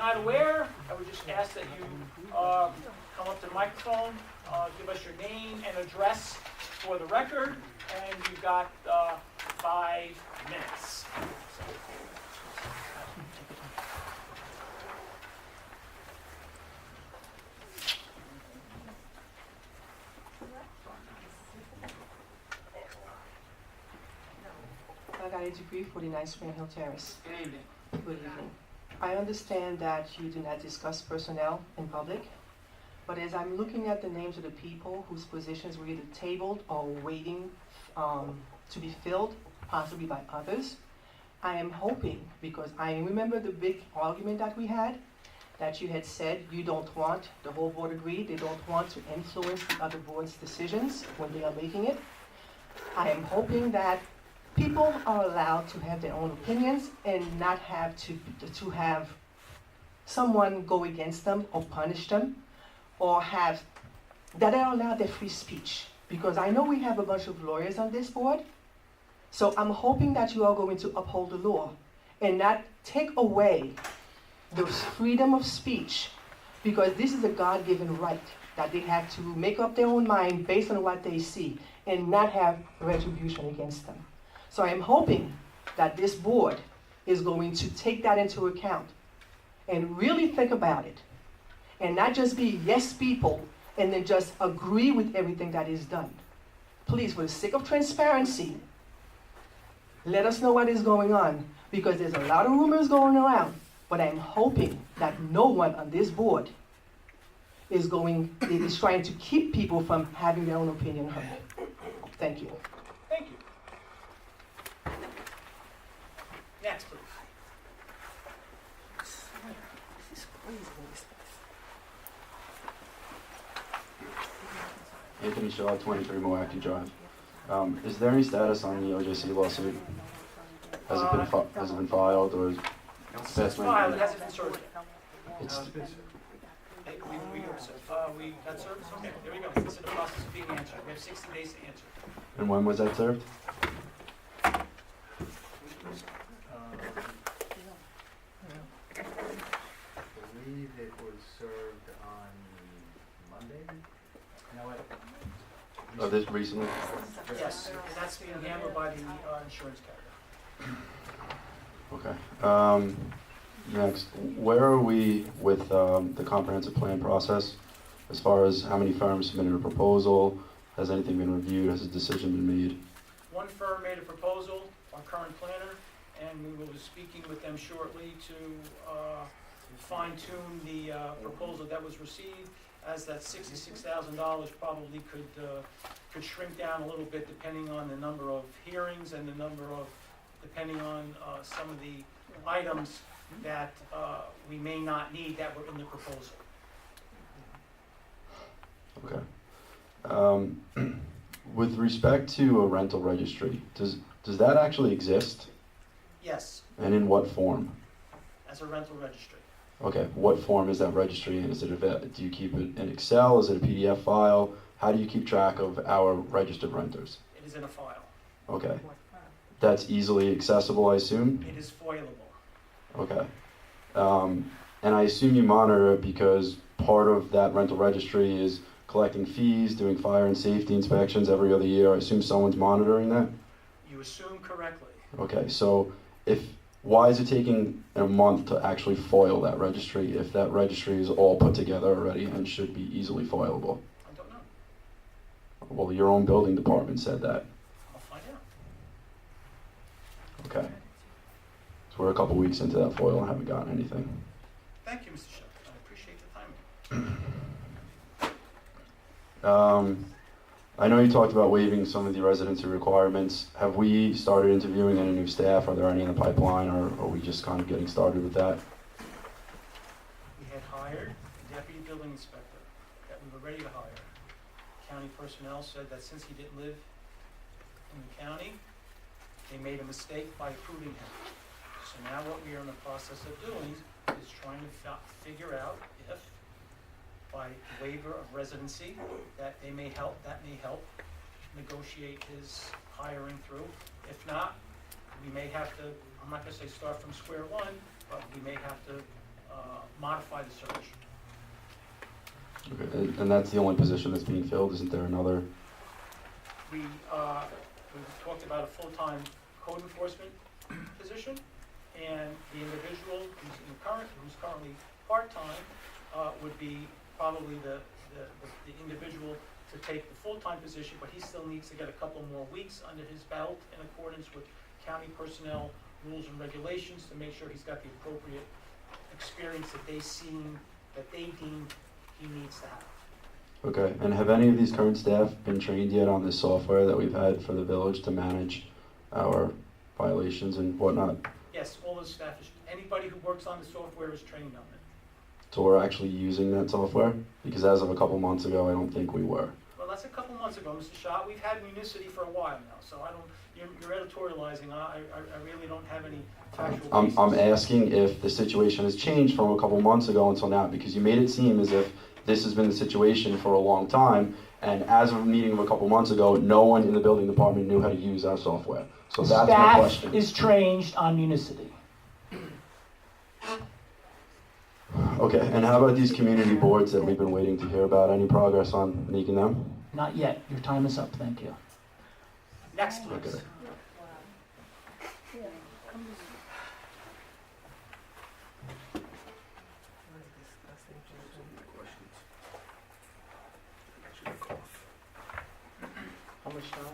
not aware, I would just ask that you come up to the microphone, give us your name and address for the record, and you've got 5 minutes. I got a degree, 49 Spring Hill Terrace. Good evening. Good evening. I understand that you do not discuss personnel in public, but as I'm looking at the names of the people whose positions were either tabled or waiting to be filled, possibly by others, I am hoping, because I remember the big argument that we had, that you had said you don't want, the whole board agreed, they don't want to influence the other board's decisions when they are making it. I am hoping that people are allowed to have their own opinions and not have to have someone go against them or punish them, or have that they are allowed their free speech. Because I know we have a bunch of lawyers on this board, so I'm hoping that you are going to uphold the law and not take away the freedom of speech, because this is a God-given right that they have to make up their own mind based on what they see and not have retribution against them. So I am hoping that this board is going to take that into account and really think about it, and not just be yes people and then just agree with everything that is done. Please, for the sake of transparency, let us know what is going on, because there's a lot of rumors going around, but I'm hoping that no one on this board is trying to keep people from having their own opinion heard. Thank you. Thank you. Next, please. Anthony Shaw, 23 Milwaukee Drive. Is there any status on the OJC lawsuit? Has it been filed, or is It's filed, it hasn't been served yet. it's We got service? Okay, there we go. It's in the process of being answered. We have 60 days to answer. and when was that served? I believe it was served on Monday. You know what? Oh, this recently? Yes, and that's being handled by the insurance carrier. Okay. Next, where are we with the comprehensive plan process? As far as how many firms submitted a proposal, has anything been reviewed, has a decision been made? One firm made a proposal, our current planner, and we will be speaking with them shortly to fine-tune the proposal that was received, as that $66,000 probably could shrink down a little bit depending on the number of hearings and depending on some of the items that we may not need that were in the proposal. Okay. With respect to a rental registry, does that actually exist? Yes, And in what form? as a rental registry. Okay, what form is that registry in? Is it do you keep it in Excel? Is it a PDF file? How do you keep track of our registered renters? It is in a file. Okay. That's easily accessible, I assume? It is foilable. Okay. And I assume you monitor it because part of that rental registry is collecting fees, doing fire and safety inspections every other year. I assume someone's monitoring that? You assume correctly. Okay, so why is it taking a month to actually foil that registry if that registry is all put together already and should be easily foilable? I don't know. Well, your own building department said that. I'll find out. Okay. So we're a couple weeks into that foil and haven't gotten anything. Thank you, Mr. Shepherd. I appreciate the timing. I know you talked about waiving some of the residency requirements. Have we started interviewing any new staff? Are there any in the pipeline, or are we just kind of getting started with that? We had hired a deputy building inspector that we were ready to hire. County personnel said that since he didn't live in the county, they made a mistake by approving him. So now what we are in the process of doing is trying to figure out if, by waiver of residency, that may help negotiate his hiring through. If not, we may have to, I'm not gonna say start from square one, but we may have to intensify the search. Okay, and that's the only position that's being filled, isn't there another? We talked about a full-time code enforcement position, and the individual who's currently part-time, would be probably the individual to take the full-time position, but he still needs to get a couple more weeks under his belt in accordance with county personnel rules and regulations to make sure he's got the appropriate experience that they deem he needs to have. Okay, and have any of these current staff been trained yet on this software that we've had for the village to manage our violations and whatnot? Yes, all the staff, anybody who works on the software is trained on it. So we're actually using that software? Because as of a couple months ago, I don't think we were. Well, that's a couple months ago, Mr. Schott. We've had Municity for a while now, so you're editorializing. I really don't have any factual basis. I'm asking if the situation has changed from a couple months ago until now, because you made it seem as if this has been the situation for a long time, and as of a meeting of a couple months ago, no one in the building department knew how to use our software. So that's my question. Staff is trained on Municity. Okay, and how about these community boards that we've been waiting to hear about? Any progress on making them? Not yet. Your time is up. Thank you. Next, please. Okay. How much time?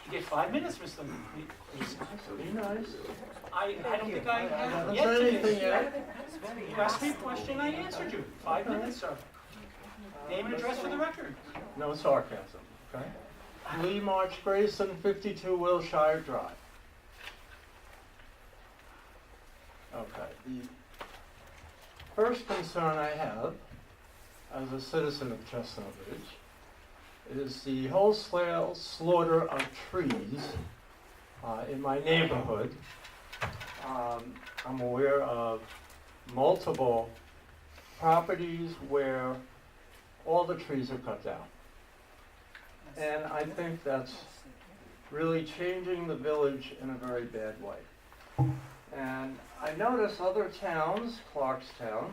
You get 5 minutes, Mr. Be nice. I don't think I have haven't yet said to anything this. yet. You asked me a question, I answered you. 5 minutes, sir. Name and address for the record. No sarcasm, okay? Lee March Grayson, 52 Wilshire Drive. Okay, the first concern I have, as a citizen of Chestnut Ridge, is the wholesale slaughter of trees in my neighborhood. I'm aware of multiple properties where all the trees are cut down. And I think that's really changing the village in a very bad way. And I notice other towns, Clarkstown,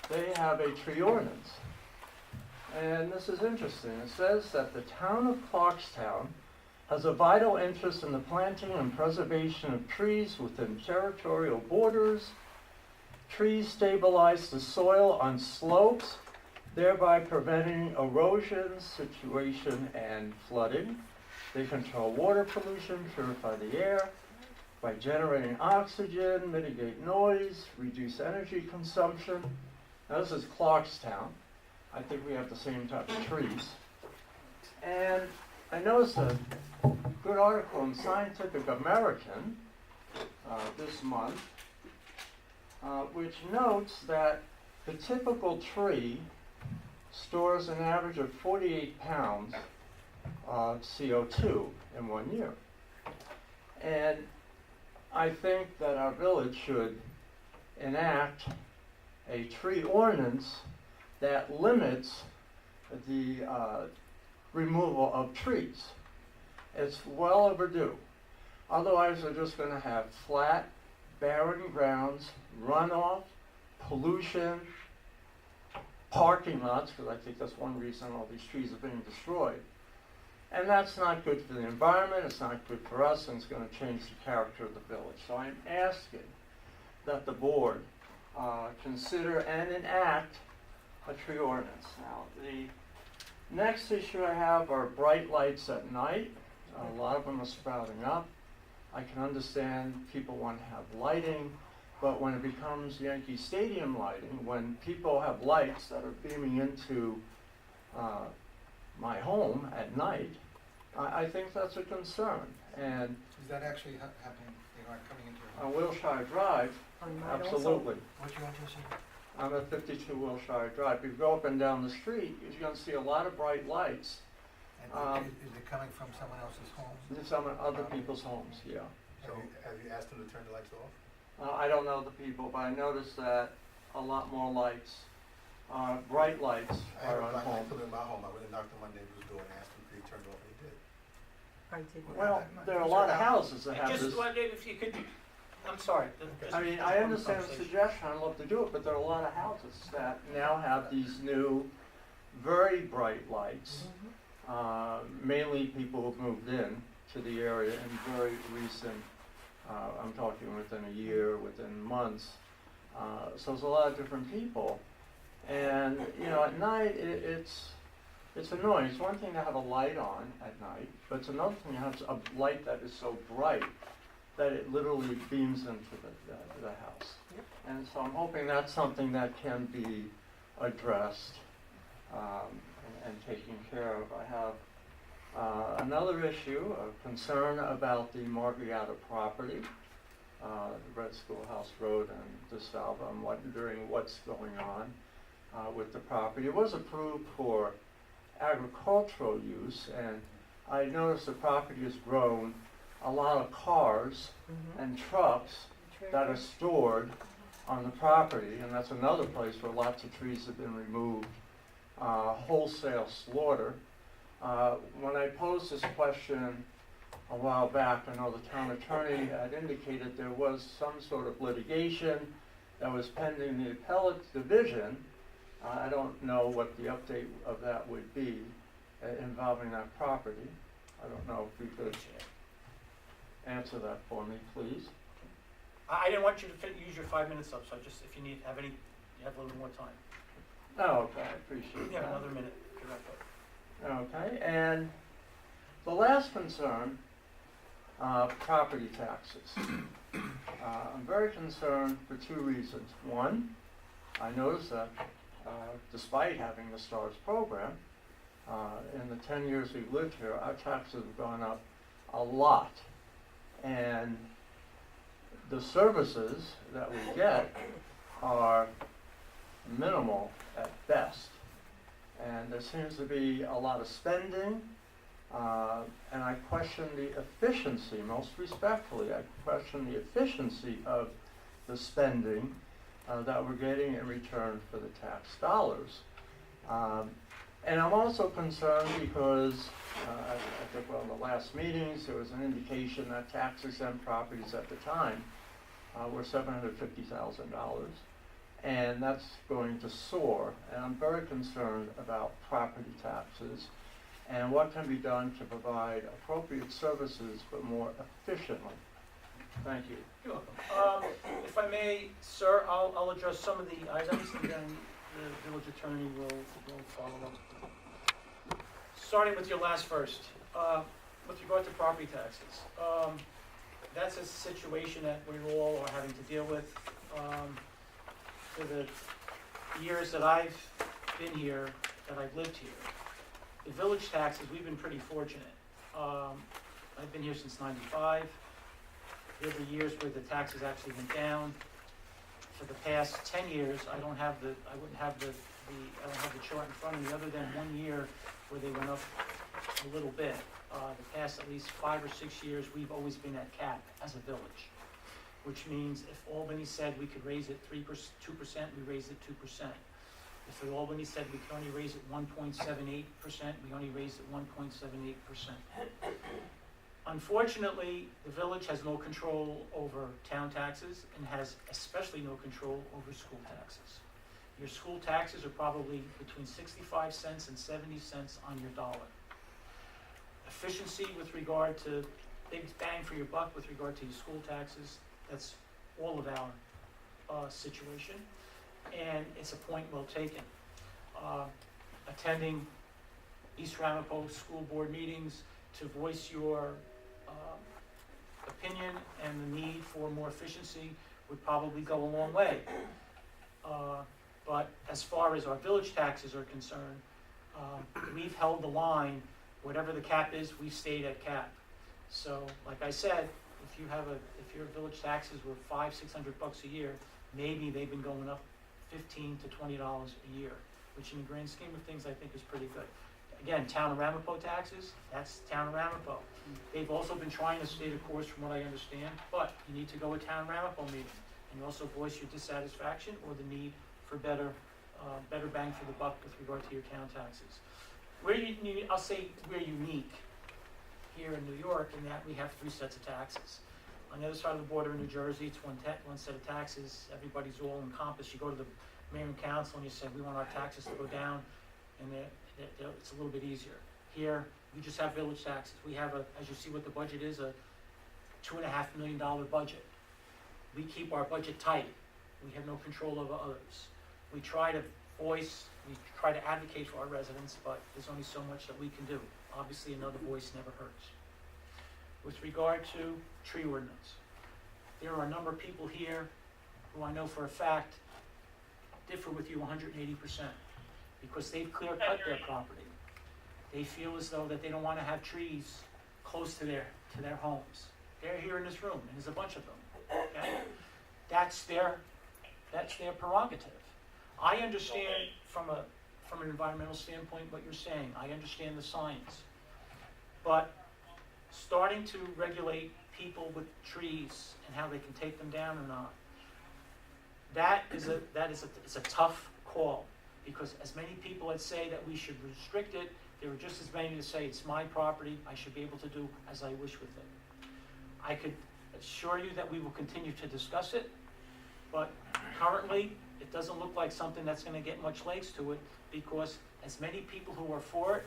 they have a tree ordinance. And this is interesting. It says that the town of Clarkstown has a vital interest in the planting and preservation of trees within territorial borders. Trees stabilize the soil on slopes, thereby preventing erosion, situation, and flooding. They control water pollution, purify the air by generating oxygen, mitigate noise, reduce energy consumption. Now this is Clarkstown. I think we have the same type of trees. And I noticed a good article in Scientific American this month, which notes that the typical tree stores an average of 48 pounds of CO2 in 1 year. And I think that our village should enact a tree ordinance that limits the removal of trees. It's well overdue. Otherwise, we're just going to have flat, barren grounds, runoff, pollution, parking lots, because I think that's one reason all these trees are being destroyed. And that's not good for the environment, it's not good for us, and it's going to change the character of the village. So I'm asking that the board consider and enact a tree ordinance. Now, the next issue I have are bright lights at night. A lot of them are sprouting up. I can understand people want to have lighting, but when it becomes Yankee Stadium lighting, when people have lights that are beaming into my home at night, I think that's a concern. And Is that actually happening? They are coming into your on home? Wilshire Drive, absolutely. What's your address again? I'm at 52 Wilshire Drive. If you go up and down the street, you're going to see a lot of bright lights. And is it coming from someone else's home? In some other people's homes, yeah. Have you asked them to turn the lights off? I don't know the people, but I noticed that a lot more lights, bright lights, I have are a on black light home. put in my home. I went and knocked on my neighbor's door and asked him if he turned it off, and he did. Well, there are a lot of houses that have Just, this. if you could I'm sorry. I mean, I understand the suggestion, I'd love to do it, but there are a lot of houses that now have these new, very bright lights. Mainly people who've moved in to the area in very recent, I'm talking within a year, within months. So there's a lot of different people. And, you know, at night, it's annoying. It's one thing to have a light on at night, but it's another thing to have a light that is so bright that it literally beams into the house. Yep. And so I'm hoping that's something that can be addressed and taken care of. I have another issue, a concern about the Margarietta property, Red Schoolhouse Road and DeSalvo. I'm wondering what's going on with the property. It was approved for agricultural use, and I noticed the property has grown a lot of cars and trucks that are stored on the property, and that's another place where lots of trees have been removed, wholesale slaughter. When I posed this question a while back, I know the town attorney had indicated there was some sort of litigation that was pending the appellate division. I don't know what the update of that would be involving that property. I don't know if you could answer that for me, please. I didn't want you to use your 5 minutes up, so just, if you you have a little more time. Oh, okay, I appreciate You have that. another minute to wrap up. Okay, and the last concern, property taxes. I'm very concerned for two reasons. One, I noticed that despite having the STARS program, in the 10 years we've lived here, our taxes have gone up a lot. And the services that we get are minimal at best. And there seems to be a lot of spending, and I question the efficiency, most respectfully, I question the efficiency of the spending that we're getting in return for the tax dollars. And I'm also concerned because I think one of the last meetings there was an indication that tax exempt properties at the time were $750,000, and that's going to soar. And I'm very concerned about property taxes and what can be done to provide appropriate services but more efficiently. Thank you. You're welcome. If I may, sir, I'll address some of the items, and then the village attorney will follow up. Starting with your last first, with regard to property taxes, that's a situation that we all are having to deal with. For the years that I've been here, that I've lived here, the village taxes, we've been pretty fortunate. I've been here since '95. There were years where the taxes actually went down. For the past 10 years, I wouldn't have the chart in front of me, other than 1 year where they went up a little bit. The past at least 5 or 6 years, we've always been at cap as a village, which means if Albany said we could raise it 2%, we raised it 2%. If Albany said we could only raise it 1.78%, we only raised it 1.78%. Unfortunately, the village has no control over town taxes and has especially no control over school taxes. Your school taxes are probably between 65 cents and 70 cents on your dollar. Efficiency with regard to big bang for your buck with regard to your school taxes, that's all of our situation, and it's a point well taken. Attending East Ramapo school board meetings to voice your opinion and the need for more efficiency would probably go a long way. But as far as our village taxes are concerned, we've held the line. Whatever the cap is, we've stayed at cap. So, like I said, if your village taxes were $500-600 a year, maybe they've been going up $15 to $20 a year, which in the grand scheme of things I think is pretty good. Again, town of Ramapo taxes, that's town of Ramapo. They've also been trying to stay the course from what I understand, but you need to go to town Ramapo meeting, and you also voice your dissatisfaction or the need for better bang for the buck with regard to your town taxes. I'll say we're unique here in New York in that we have 3 sets of taxes. On the other side of the border in New Jersey, it's one set of taxes, everybody's all encompassed. You go to the mayor and council and you say, we want our taxes to go down, and it's a little bit easier. Here, we just have village taxes. We have as you see what the budget is, a $2.5 million budget. We keep our budget tight. We have no control over others. We try to advocate for our residents, but there's only so much that we can do. Obviously, another voice never hurts. With regard to tree ordinance, there are a number of people here who I know for a fact differ with you 180%, because they've clear cut their property. They feel as though that they don't want to have trees close to their homes. They're here in this room, and there's a bunch of them. Okay? That's their prerogative. I understand from an environmental standpoint what you're saying. I understand the science. But starting to regulate people with trees and how they can take them down or not, it's a tough call, because as many people that say that we should restrict it, there are just as many that say it's my property, I should be able to do as I wish with it. I could assure you that we will continue to discuss it, but currently it doesn't look like something that's going to get much legs to it, because as many people who are for it,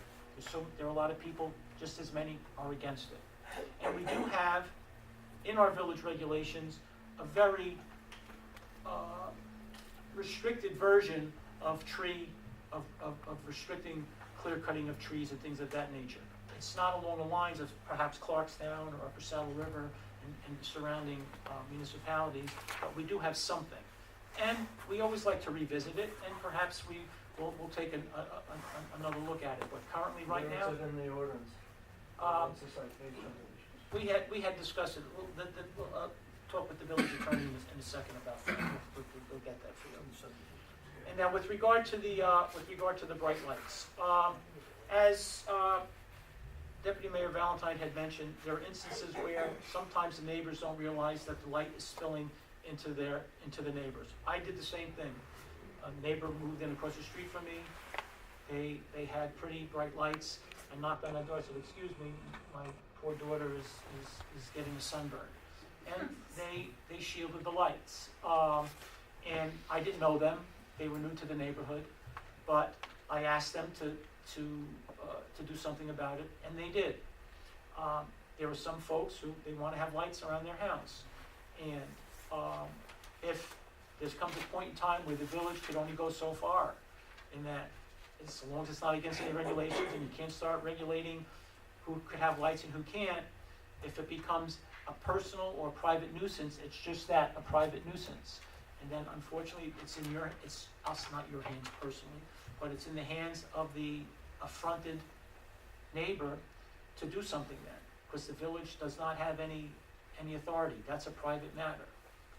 there are a lot of people, just as many are against it. And we do have in our village regulations a very restricted version of restricting clear cutting of trees and things of that nature. It's not along the lines of perhaps Clarkstown or Upper Saddle River and surrounding municipalities, but we do have something. And we always like to revisit it, and perhaps we'll take another look at it. But currently, right now, Where is it in the ordinance? What's the citation? we had discussed it. We'll talk with the village attorney in a second about that. We'll get that for you. And now, with regard to the bright lights, as Deputy Mayor Valentine had mentioned, there are instances where sometimes the neighbors don't realize that the light is spilling into the neighbors. I did the same thing. A neighbor moved in across the street from me. They had pretty bright lights. I knocked on their door and said, "Excuse me, my poor daughter is getting a sunburn." And they shielded the lights. And I didn't know them. They were new to the neighborhood, but I asked them to do something about it, and they did. There were some folks who they want to have lights around their house, and if there comes a point in time where the village could only go so far, in that as long as it's not against any regulations, and you can't start regulating who could have lights and who can't, if it becomes a personal or private nuisance, it's just that, a private nuisance. And then unfortunately, it's not your hands personally, but it's in the hands of the affronted neighbor to do something then, because the village does not have any authority. That's a private matter.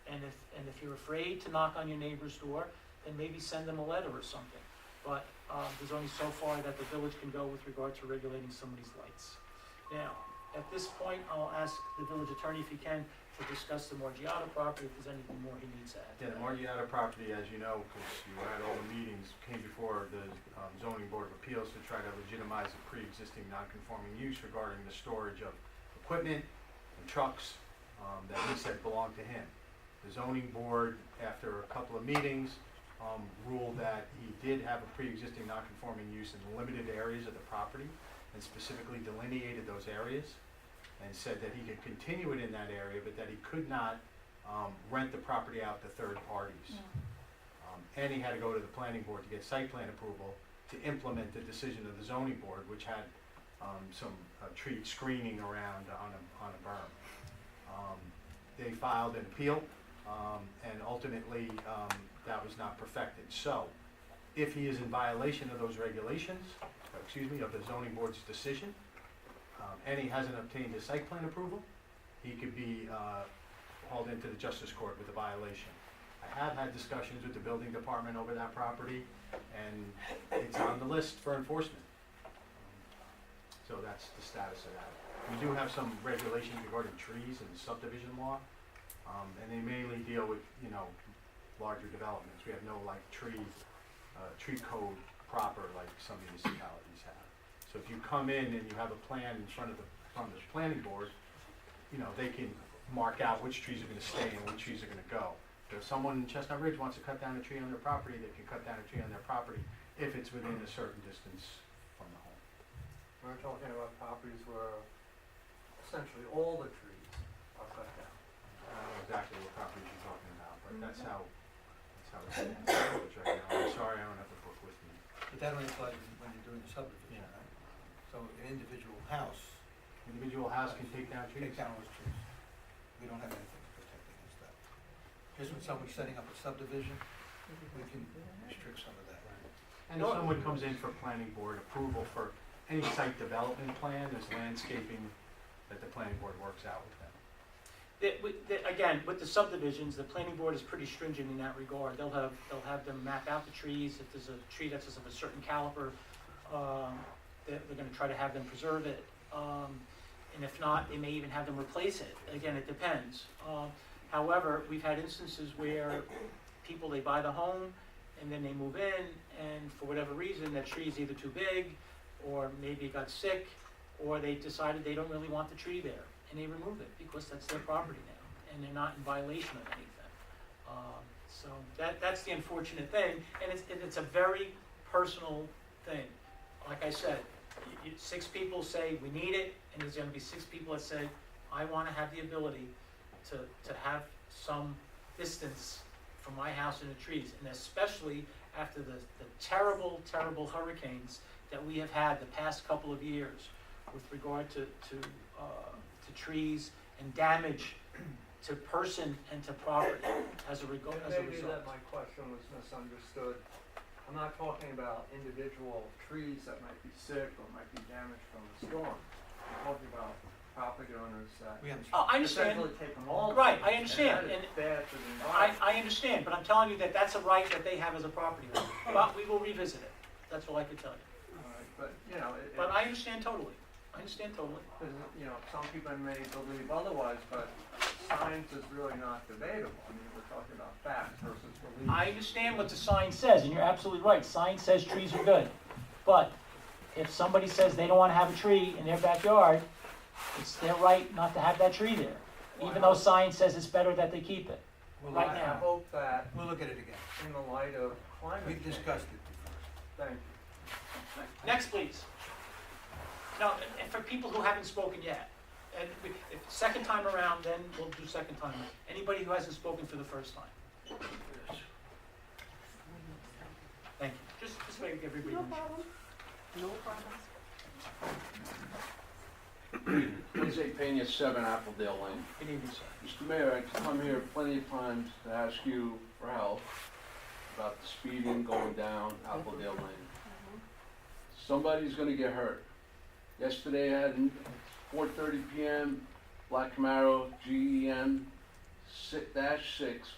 And if you're afraid to knock on your neighbor's door, then maybe send them a letter or something. But there's only so far that the village can go with regard to regulating somebody's lights. Now, at this point, I'll ask the village attorney, if he can, to discuss the Margiata property, if there's anything more he needs to add. Yeah, the Margiata property, as you know, because you were at all the meetings, came before the zoning board of appeals to try to legitimize a pre-existing non-conforming use regarding the storage of equipment and trucks that he said belonged to him. The zoning board, after a couple of meetings, ruled that he did have a pre-existing non-conforming use in limited areas of the property, and specifically delineated those areas, and said that he could continue it in that area, but that he could not rent the property out to third parties. And he had to go to the planning board to get site plan approval to implement the decision of the zoning board, which had some tree screening around on a berm. They filed an appeal, and ultimately that was not perfected. So, if he is in violation of those regulations, of the zoning board's decision, and he hasn't obtained his site plan approval, he could be hauled into the justice court with a violation. I have had discussions with the building department over that property, and it's on the list for enforcement. So that's the status of that. We do have some regulations regarding trees in the subdivision law, and they mainly deal with, larger developments. We have no tree code proper like some municipalities have. So if you come in and you have a plan in front of the planning board, they can mark out which trees are gonna stay and which trees are gonna go. So if someone in Chestnut Ridge wants to cut down a tree on their property, they can cut down a tree on their property if it's within a certain distance from the home. We're talking about properties where essentially all the trees are cut down. I don't know exactly what properties you're talking about, but that's how it's right now. I'm sorry, I don't have the book with me. But that only applies when you're doing a subdivision, right? So an individual house, Individual house can take down trees? take down those trees. We don't have anything to protect against that. Just when someone's setting up a subdivision, we can restrict some of that. And if someone comes in for planning board approval for any site development plan, there's landscaping that the planning board works out with them. Again, with the subdivisions, the planning board is pretty stringent in that regard. They'll have them map out the trees. If there's a tree that's of a certain caliber, they're gonna try to have them preserve it. And if not, they may even have them replace it. Again, it depends. However, we've had instances where people, they buy the home and then they move in, and for whatever reason, that tree is either too big, or maybe it got sick, or they decided they don't really want the tree there, and they remove it because that's their property now, and they're not in violation of anything. So that's the unfortunate thing, and it's a very personal thing. Like I said, 6 people say we need it, and there's gonna be 6 people that say, I wanna have the ability to have some distance from my house and the trees, and especially after the terrible, terrible hurricanes that we have had the past couple of years with regard to trees and damage to person and to property as a result. Maybe that my question was misunderstood. I'm not talking about individual trees that might be sick or might be damaged from the storm. I'm talking about property owners that We understand. Oh, I understand. essentially take them all. Right, I trees, understand, And that is and bad for the environment. I understand, but I'm telling you that that's a right that they have as a property owner. But we will revisit it. That's all I can tell you. All right, but, you know, But I understand totally. I understand totally. because, you know, some people may believe otherwise, but science is really not debatable. I mean, we're talking about facts versus belief. I understand what the sign says, and you're absolutely right. Sign says trees are good. But if somebody says they don't want to have a tree in their backyard, it's their right not to have that tree there, even though science says it's better that they keep it. We'll Right look- I now. hope that We'll look at it again. in the light of climate We've change. discussed it before. Thank you. Next, please. Now, and for people who haven't spoken yet, and if second time around, then we'll do second time. Anybody who hasn't spoken for the first time. Thank you. Just make everybody. No problem. Jose Pena, 7 Appledale Lane. Good evening, sir. Mr. Mayor, I've come here plenty of times to ask you for help about the speeding going down Appledale Lane. Somebody's gonna get hurt. Yesterday I had 4:30 PM, Black Camaro GEM -6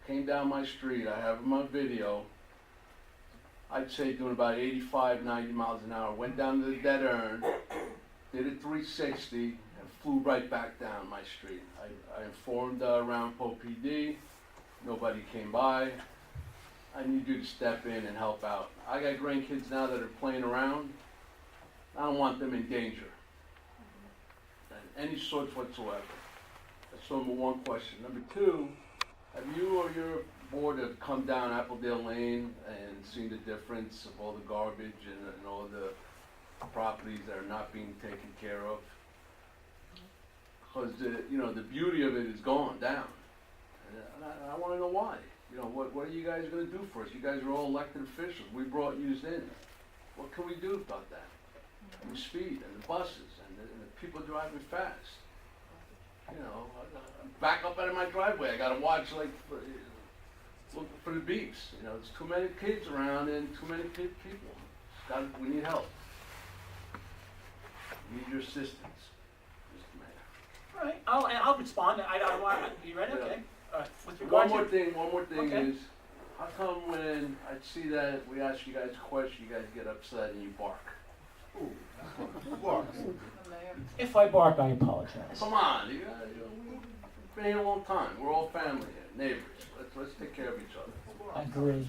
came down my street. I have it on video. I'd say doing about 85, 90 miles an hour. Went down to the dead end, did a 360, and flew right back down my street. I informed Ramapo PD. Nobody came by. I need you to step in and help out. I got grandkids now that are playing around. I don't want them in danger. And any sorts whatsoever. That's number 1 question. Number 2, have you or your board have come down Appledale Lane and seen the difference of all the garbage and all the properties that are not being taken care of? Because the beauty of it is gone down. And I want to know why. What are you guys going to do for us? You guys are all elected officials. We brought yous in. What can we do about that? And the speed and the buses and the people driving fast. Back up out of my driveway. I got to watch look for the beeps. There's too many kids around and too many people. We need help. We need your assistance, Mr. Mayor. All right, I'll respond. I want, you ready? Okay. All right. With regard One to. more thing Okay. is, how come when I see that we ask you guys a question, you guys get upset and you bark? If I bark, I apologize. Come on, we've been here a long time. We're all family here, neighbors. Let's take care of each other. I agree.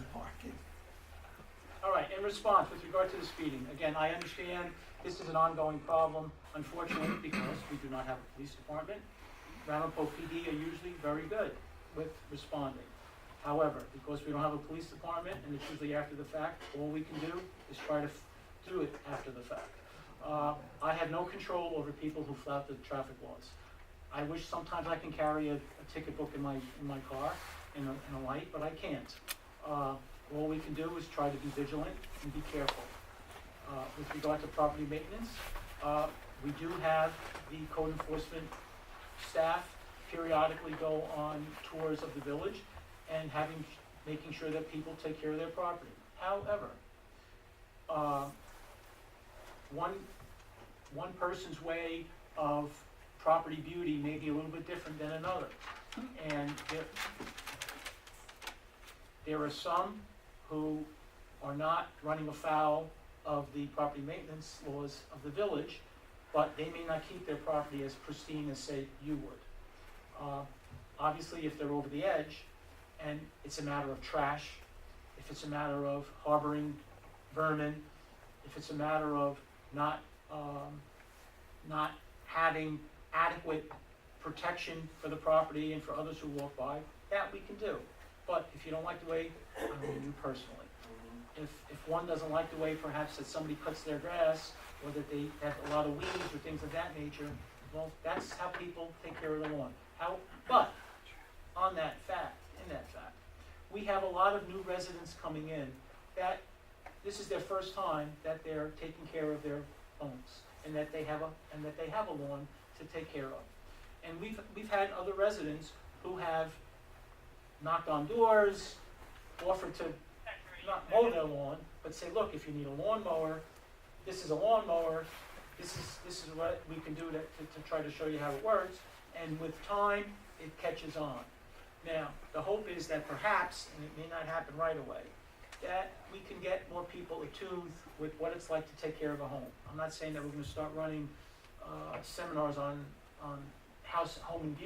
All right, in response, with regard to the speeding, again, I understand this is an ongoing problem, unfortunately, because we do not have a police department. Ramapo PD are usually very good with responding. However, because we don't have a police department and it's usually after the fact, all we can do is try to do it after the fact. I have no control over people who flout the traffic laws. I wish sometimes I can carry a ticket book in my car in a light, but I can't. All we can do is try to be vigilant and be careful. With regard to property maintenance, we do have the code enforcement staff periodically go on tours of the village and making sure that people take care of their property. However, one person's way of property beauty may be a little bit different than another. And there are some who are not running afoul of the property maintenance laws of the village, but they may not keep their property as pristine as, say, you would. Obviously, if they're over the edge, and it's a matter of trash, if it's a matter of harboring vermin, if it's a matter of not having adequate protection for the property and for others who walk by, that we can do. But if you don't like the way, I mean you personally, if one doesn't like the way perhaps that somebody cuts their grass, or that they have a lot of weeds or things of that nature, well, that's how people take care of their lawn. But in that fact, we have a lot of new residents coming in that this is their first time that they're taking care of their homes, and that they have a lawn to take care of. And we've had other residents who have knocked on doors, offered to not mow their lawn, but say, look, if you need a lawnmower, this is a lawnmower, this is what we can do to try to show you how it works. And with time, it catches on. Now, the hope is that perhaps, and it may not happen right away, that we can get more people attuned with what it's like to take care of a home. I'm not saying that we're going to start running seminars on home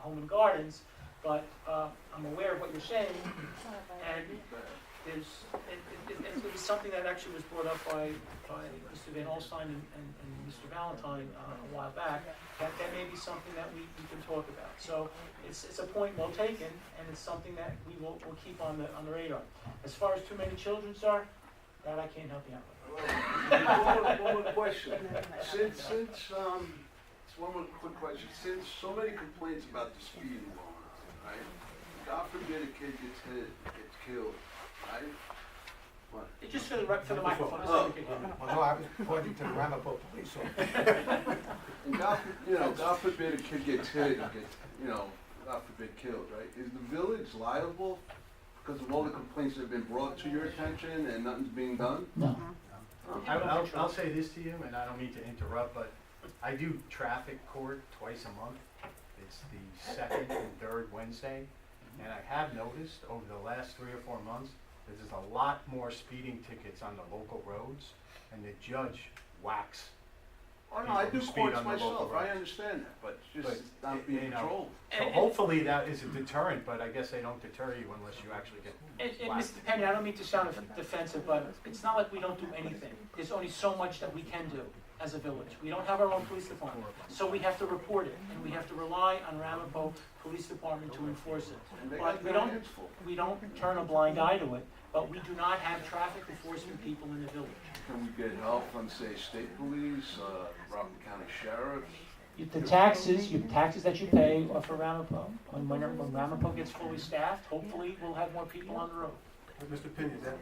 and gardens, but I'm aware of what you're saying, and it was something that actually was brought up by Mr. Van Alstyne and Mr. Valentine a while back, that may be something that we can talk about. So it's a point well taken, and it's something that we'll keep on the radar. As far as too many children, sir, that I can't help you out with. One more question. Since one more quick question. Since so many complaints about the speed going on, right? God forbid a kid gets hit, gets killed, right? What? Just for the microphone. Oh. Well, no, I was pointing to the Ramapo police officer. And God forbid a kid gets hit, God forbid killed, right? Is the village liable because of all the complaints that have been brought to your attention and nothing's being done? No. I'll say this to you, and I don't mean to interrupt, but I do traffic court twice a month. It's the second and third Wednesday, and I have noticed over the last 3 or 4 months that there's a lot more speeding tickets on the local roads, and the judge whacks. Oh no, I do Speed courts on the local myself, I roads. understand that, but it's But, just not being you know, controlled. So hopefully that is a deterrent, but I guess they don't deter you unless you actually get And whacked. Mr. Penny, I don't mean to sound defensive, but it's not like we don't do anything. There's only so much that we can do as a village. We don't have our own police department, so we have to report it, and we have to rely on Ramapo Police Department to enforce it. And they But got we their don't, hands full. we don't turn a blind eye to it, but we do not have traffic enforcement people in the village. Can we get help from, say, state police, Rockland County Sheriff? The taxes that you pay are for Ramapo. When Ramapo gets fully staffed, hopefully we'll have more people on the road. Mr. Pena, is that